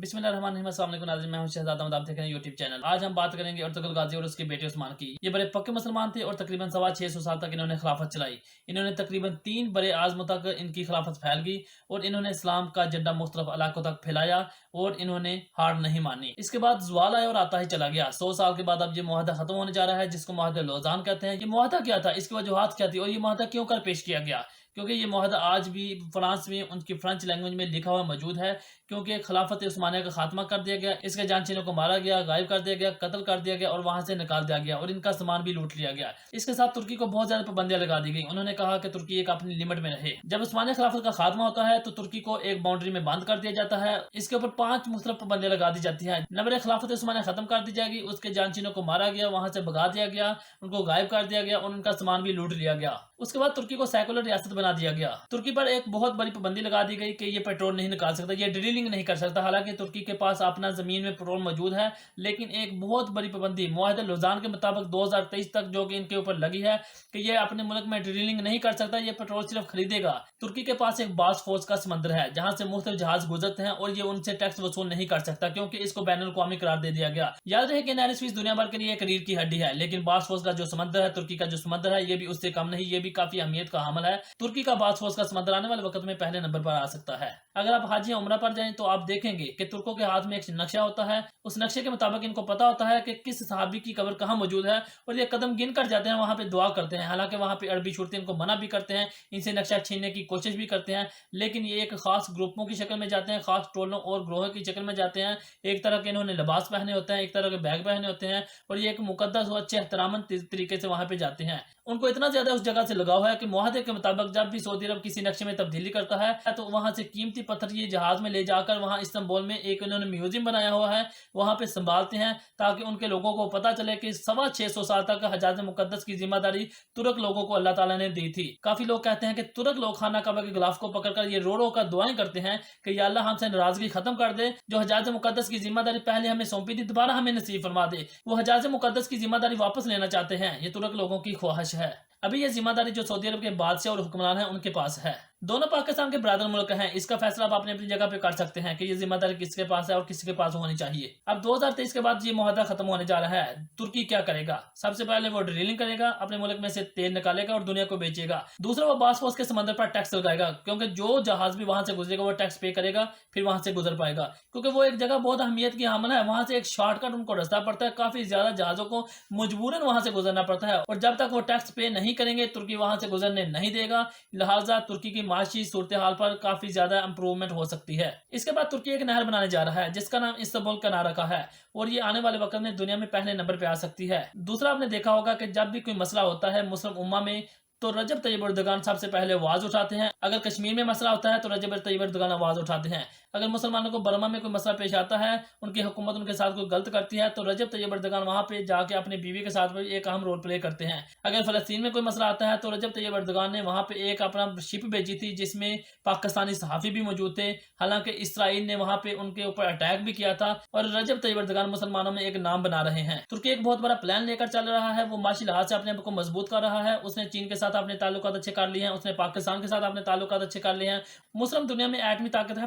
बिस्मिल्लाहिर्रहमानिर्रहीम। अस्सलाम वालेकुम नाज़रीन, मैं हूं शहजाद अहमद, आप देख रहे हैं यूट्यूब चैनल। आज हम बात करेंगे अर्तुगरुल गाजी और उसके बेटे उस्मान की। ये बड़े पक्के मुसलमान थे और तकरीबन 650 साल तक इन्होंने खिलाफत चलाई। इन्होंने तकरीबन 3 बड़े आज़मों तक इनकी खिलाफत फैल गई और इन्होंने इस्लाम का झंडा मुख्तलिफ इलाकों तक फैलाया और इन्होंने हार नहीं मानी। इसके बाद ज़वाल आया और आता ही चला गया। 100 साल के बाद अब ये मुआहदा खत्म होने जा रहा है, जिसको मुआहदा लौज़ान कहते हैं। ये मुआहदा क्या था, इसकी वजूहात क्या थी और ये मुआहदा क्यों कर पेश किया गया? क्योंकि ये मुआहदा आज भी फ्रांस में उनकी फ्रेंच लैंग्वेज में लिखा हुआ मौजूद है। क्योंकि खिलाफत उस्मानिया का खात्मा कर दिया गया, इसके जानशीनों को मारा गया, गायब कर दिया गया, कत्ल कर दिया गया और वहां से निकाल दिया गया और इनका सामान भी लूट लिया गया। इसके साथ तुर्की को बहुत ज्यादा पाबंदियां लगा दी गई। उन्होंने कहा कि तुर्की एक अपनी लिमिट में रहे। जब उस्मानिया खिलाफत का खात्मा होता है तो तुर्की को एक बाउंड्री में बंद कर दिया जाता है। इसके ऊपर 5 मुख्तलिफ पाबंदियां लगा दी जाती है। नंबर 1, खिलाफत उस्मानिया खत्म कर दी जाएगी, उसके जानशीनों को मारा गया, वहां से भगा दिया गया, उनको गायब कर दिया गया और उनका सामान भी लूट लिया गया। उसके बाद तुर्की को सेकुलर रियासत बना दिया गया। तुर्की पर एक बहुत बड़ी पाबंदी लगा दी गई कि ये पेट्रोल नहीं निकाल सकता, ये ड्रिलिंग नहीं कर सकता। हालांकि तुर्की के पास अपना जमीन में पेट्रोल मौजूद है, लेकिन एक बहुत बड़ी पाबंदी मुआहदा लौज़ान के मुताबिक 2023 तक जो कि इनके ऊपर लगी है कि ये अपने मुल्क में ड्रिलिंग नहीं कर सकता, ये पेट्रोल सिर्फ खरीदेगा। तुर्की के पास एक बास्फोरस का समंदर है जहां से मुख्तलिफ जहाज गुजरते हैं और ये उनसे टैक्स वसूल नहीं कर सकता क्योंकि इसको बैनुल अक़वामी करार दे दिया गया। याद रहे कि नाइल स्विस दुनिया भर के लिए एक रीढ़ की हड्डी है, लेकिन बास्फोरस का जो समंदर है, तुर्की का जो समंदर है, ये भी उससे कम नहीं, ये भी काफी अहमियत का हामिल है। तुर्की का बास्फोरस का समंदर आने वाले वक्त में पहले नंबर पर आ सकता है। अगर आप हाजी उम्रा पर जाएं तो आप देखेंगे कि तुर्कों के हाथ में एक नक्शा होता है। उस नक्शे के मुताबिक इनको पता होता है कि किस सहाबी की कब्र कहाँ मौजूद है और ये कदम गिन कर जाते हैं, वहां पे दुआ करते हैं। हालांकि वहां पे अरबी छुड़ते इनको मना भी करते हैं, इनसे नक्शा छीनने की कोशिश भी करते हैं, लेकिन ये एक खास ग्रुपों की शक्ल में जाते हैं, खास टोलों और ग्रोह की शक्ल में जाते हैं। एक तरह के इन्होंने लिबास पहने होते हैं, एक तरह के बैग पहने होते हैं और ये एक मुकद्दस और अच्छे एहतरामन तरीके से वहां पे जाते हैं। उनको इतना ज्यादा उस जगह से लगाव है कि मुआहदे के मुताबिक जब भी सऊदी अरब किसी नक्शे में तब्दीली करता है तो वहां से कीमती पत्थर ये जहाज में ले जाकर वहां इस्तांबुल में एक उन्होंने म्यूजियम बनाया हुआ है, वहां पे संभालते हैं ताकि उनके लोगों को पता चले कि 650 साल तक हजाज मुकद्दस की जिम्मेदारी तुर्क लोगों को अल्लाह ताला ने दी थी। काफी लोग कहते हैं कि तुर्क लोग खाना काबा के गिलाफ को पकड़कर ये रो रो कर दुआएं करते हैं कि या अल्लाह हमसे नाराजगी खत्म कर दे, जो हजाज मुकद्दस की जिम्मेदारी पहले हमें सौंपी थी दोबारा हमें नसीब फरमा दे। वो हजाज मुकद्दस की जिम्मेदारी वापस लेना चाहते हैं। ये तुर्क लोगों की ख्वाहिश है। अभी ये जिम्मेदारी जो सऊदी अरब के बादशाह और हुक्मरान हैं उनके पास है। दोनों पाकिस्तान के बरादर मुल्क हैं, इसका फैसला आप अपनी अपनी जगह पे कर सकते हैं कि ये जिम्मेदारी किसके पास है और किसके पास होनी चाहिए। अब 2023 के बाद ये मुआहदा खत्म होने जा रहा है। तुर्की क्या करेगा? सबसे पहले वो ड्रिलिंग करेगा, अपने मुल्क में से तेल निकालेगा और दुनिया को बेचेगा। दूसरा, वो बास्फोरस के समंदर पर टैक्स लगाएगा क्योंकि जो जहाज भी वहां से गुजरेगा वो टैक्स पे करेगा, फिर वहां से गुजर पाएगा क्योंकि वो एक जगह बहुत अहमियत की हामिल है। वहां से एक शॉर्टकट उनको रास्ता पड़ता है, काफी ज्यादा जहाजों को मजबूरन वहां से गुजरना पड़ता है और जब तक वो टैक्स पे नहीं करेंगे तुर्की वहां से गुजरने नहीं देगा। लिहाजा तुर्की की माशी सूरत हाल पर काफी ज्यादा इंप्रूवमेंट हो सकती है। इसके बाद तुर्की एक नहर बनाने जा रहा है जिसका नाम इस्तांबुल कनारा रखा है और ये आने वाले वक्त में दुनिया में पहले नंबर पे आ सकती है। दूसरा, आपने देखा होगा कि जब भी कोई मसला होता है मुस्लिम उम्मा में तो रजब तैयब एर्दोगान सबसे पहले आवाज उठाते हैं। अगर कश्मीर में मसला होता है तो रजब तैयब एर्दोगान आवाज उठाते हैं। अगर मुसलमानों को बर्मा में कोई मसला पेश आता है, उनकी हुकूमत उनके साथ कोई गलत करती है तो रजब तैयब एर्दोगान वहां पे जाके अपनी बीवी के साथ एक अहम रोल प्ले करते हैं। अगर फलस्तीन में कोई मसला आता है तो रजब तैयब एर्दोगान ने वहां पे एक अपना शिप भेजी थी जिसमें पाकिस्तानी सहाफी भी मौजूद थे। हालांकि इसराइल ने वहां पे उनके ऊपर अटैक भी किया था और रजब तैयब एर्दोगान मुसलमानों में एक नाम बना रहे हैं। तुर्की एक बहुत बड़ा प्लान लेकर चल रहा है, वो माशी लिहाज से अपने आप को मजबूत कर रहा है। उसने चीन के साथ अपने ताल्लुकात अच्छे कर लिए हैं, उसने पाकिस्तान के साथ अपने ताल्लुकात अच्छे कर लिए हैं। मुस्लिम दुनिया में एटमी ताकत है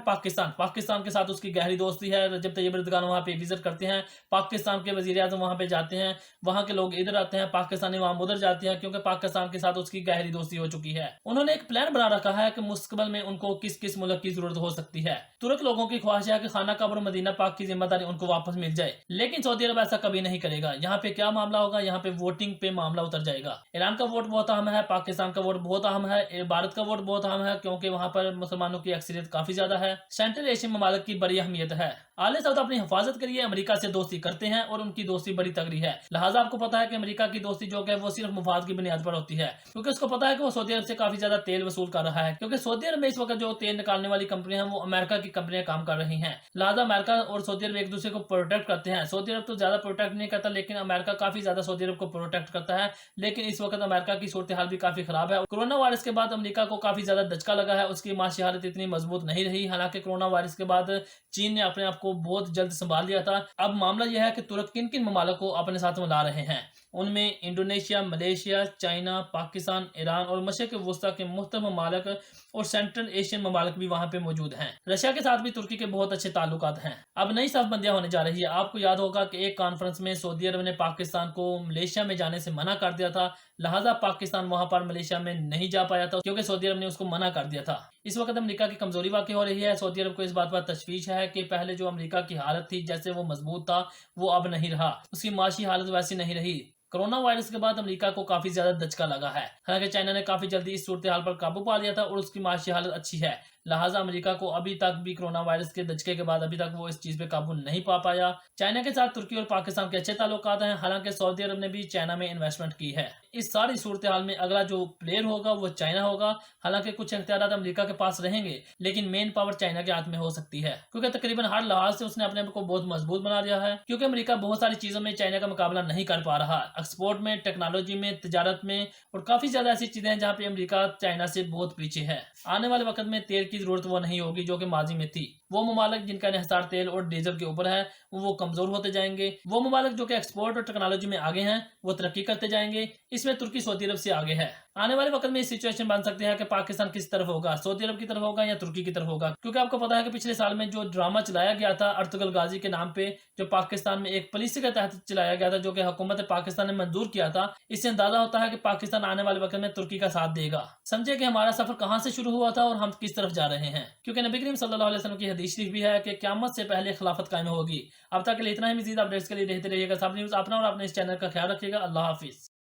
पाकिस्तान के साथ उसकी गहरी दोस्ती है। रजब तैयब एर्दोगान वहां पे विजिट करते हैं, पाकिस्तान के वजीर आज़म वहां पे जाते हैं, वहां के लोग इधर आते हैं, पाकिस्तानी वहां उधर जाते हैं क्योंकि पाकिस्तान के साथ उसकी गहरी दोस्ती हो चुकी है। उन्होंने एक प्लान बना रखा है कि मुस्तकबिल में उनको किस किस मुल्क की जरूरत हो सकती है। तुर्क लोगों की ख्वाहिश है कि खाना काबा और मदीना पाक की जिम्मेदारी उनको वापस मिल जाए, लेकिन सऊदी अरब ऐसा कभी नहीं करेगा। यहाँ पे क्या मामला होगा, यहाँ पे वोटिंग पे मामला उतर जाएगा। ईरान का वोट बहुत अहम है, पाकिस्तान का वोट बहुत अहम है, भारत का वोट बहुत अहम है क्योंकि वहां पर मुसलमानों की अक्सरियत काफी ज्यादा है। सेंट्रल एशियन ममालिक की बड़ी अहमियत है। आले सऊद अपनी हिफाजत के लिए अमेरिका से दोस्ती करते हैं और उनकी दोस्ती बड़ी तगड़ी है। लिहाजा आपको पता है कि अमेरिका की दोस्ती जो है वो सिर्फ मुफाद की बुनियाद पर होती है क्योंकि उसको पता है कि वो सऊदी अरब से काफी ज्यादा तेल वसूल कर रहा है क्योंकि सऊदी अरब में इस वक्त जो तेल निकालने वाली कंपनियां हैं वो अमेरिका की कंपनियां काम कर रही हैं। लिहाजा अमेरिका और सऊदी अरब एक दूसरे को प्रोटेक्ट करते हैं। सऊदी अरब तो ज्यादा प्रोटेक्ट नहीं करता लेकिन अमेरिका काफी ज्यादा सऊदी अरब को प्रोटेक्ट करता है। लेकिन इस वक्त अमेरिका की सूरत हाल भी काफी खराब है। कोरोना वायरस के बाद अमेरिका को काफी ज्यादा दचका लगा है, उसकी माशी हालत इतनी मजबूत नहीं रही। हालांकि कोरोना वायरस के बाद चीन ने अपने आप को बहुत जल्द संभाल लिया था। अब मामला यह है कि तुर्क किन किन ममालिक को अपने साथ मिला रहे हैं। उनमें Indonesia, Malaysia, China, Pakistan, Iran और मशरिक वस्ता के मुख्तलिफ ममालिक और सेंट्रल एशियन ममालिक भी वहाँ पे मौजूद हैं। रशिया के साथ भी तुर्की के बहुत अच्छे ताल्लुकात हैं। अब नई साफबंदियां होने जा रही है। आपको याद होगा कि एक कॉन्फ्रेंस में सऊदी अरब ने पाकिस्तान को मलेशिया में जाने से मना कर दिया था, लिहाजा पाकिस्तान वहां पर मलेशिया में नहीं जा पाया था क्योंकि सऊदी अरब ने उसको मना कर दिया था। इस वक्त अमेरिका की कमजोरी वाकई हो रही है। सऊदी अरब को इस बात पर तशवीश है कि पहले जो अमेरिका की हालत थी, जैसे वो मजबूत था, वो अब नहीं रहा। उसकी माशी हालत वैसी नहीं रही। कोरोना वायरस के बाद अमेरिका को काफी ज्यादा दचका लगा है। हालांकि चाइना ने काफी जल्दी इस सूरत हाल पर काबू पा लिया था और उसकी माशी हालत अच्छी है। लिहाजा अमेरिका को अभी तक भी कोरोना वायरस के दचके के बाद अभी तक वो इस चीज पे काबू नहीं पा पाया। चाइना के साथ तुर्की और पाकिस्तान के अच्छे ताल्लुकात हैं। हालांकि सऊदी अरब ने भी चाइना में इन्वेस्टमेंट की है। इस सारी सूरत हाल में अगला जो प्लेयर होगा वो चाइना होगा। हालांकि कुछ इख्तियारात अमेरिका के पास रहेंगे, लेकिन मेन पावर चाइना के हाथ में हो सकती है, क्योंकि तकरीबन हर लिहाज से उसने अपने आप को बहुत मजबूत बना लिया है। क्योंकि अमेरिका बहुत सारी चीजों में चाइना का मुकाबला नहीं कर पा रहा। एक्सपोर्ट में, टेक्नोलॉजी में, तजारत में, और काफी ज्यादा ऐसी चीजें हैं जहाँ पे अमेरिका चाइना से बहुत पीछे है। आने वाले वक्त में तेल की जरूरत वो नहीं होगी जो कि माजी में थी। वो ममालिक जिनका इन्हिसार तेल और डीजल के ऊपर है वो कमजोर होते जाएंगे। वो ममालिक जो कि एक्सपोर्ट और टेक्नोलॉजी में आगे हैं वो तरक्की करते जाएंगे। इसमें तुर्की सऊदी अरब से आगे है। आने वाले वक्त में इस सिचुएशन बन सकती है कि पाकिस्तान किस तरफ होगा, सऊदी अरब की तरफ होगा या तुर्की की तरफ होगा। क्योंकि आपको पता है कि पिछले साल में जो ड्रामा चलाया गया था अर्तुगरुल गाजी के नाम पे, जो पाकिस्तान में एक पॉलिसी के तहत चलाया गया था, जो कि हुकूमत पाकिस्तान ने मंजूर किया था, इससे अंदाजा होता है कि पाकिस्तान आने वाले वक्त में तुर्की का साथ देगा। समझे कि हमारा सफर कहां से शुरू हुआ था और हम किस तरफ जा रहे हैं। क्योंकि नबी करीम सल्लल्लाहु अलैहि वसल्लम की हदीस शरीफ भी है कि क़यामत से पहले खिलाफत कायम होगी। अब तक के लिए इतना ही। मजीद अपडेट्स के लिए देखते रहिएगा सब न्यूज़। अपना और अपने इस चैनल का ख्याल रखिएगा। अल्लाह हाफिज।